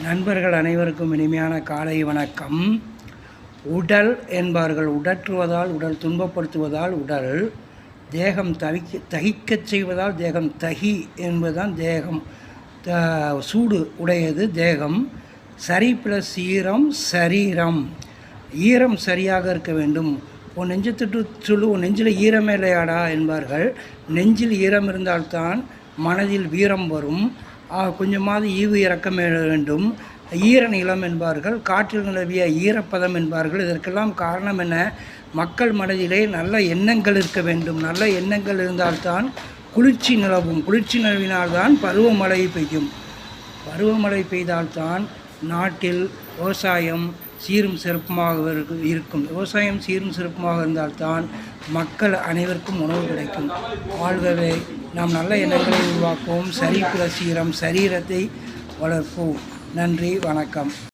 நண்பர்கள் அனைவருக்கும் இனிமையான காலை வணக்கம். உடல் என்பார்கள். உடற்றுவதால் உடல், துன்பப்படுத்துவதால் உடல், தேகம் தகிக்கச் செய்வதால் தேகம், தகி என்பதுதான் தேகம், சூடு உடையது தேகம். சரி ப்ளஸ் ஈரம் சரீரம். ஈரம் சரியாக இருக்க வேண்டும். உன் நெஞ்சை தொட்டு சொல்லு, உன் நெஞ்சில் ஈரமே இல்லையாடா என்பார்கள். நெஞ்சில் ஈரம் இருந்தால்தான் மனதில் வீரம் வரும். கொஞ்சமாவது ஈவு இறக்கம் வேண்டும். ஈர நிலம் என்பார்கள். காற்றில் நிலவிய ஈரப்பதம் என்பார்கள். இதற்கெல்லாம் காரணம் என்ன? மக்கள் மனதிலே நல்ல எண்ணங்கள் இருக்க வேண்டும். நல்ல எண்ணங்கள் இருந்தால்தான் குளிர்ச்சி நிலவும். குளிர்ச்சி நிலவினால்தான் பருவமழை பெய்யும். பருவமழை பெய்தால்தான் நாட்டில் விவசாயம் சீரும் சிறப்புமாக இருக்கும். விவசாயம் சீரும் சிறப்புமாக இருந்தால்தான் மக்கள் அனைவருக்கும் உணவு கிடைக்கும். வாழ்கவே. நாம் நல்ல எண்ணங்களை உருவாக்குவோம். சரி ப்ளஸ் ஈரம் சரீரத்தை வளர்ப்போம். நன்றி, வணக்கம்.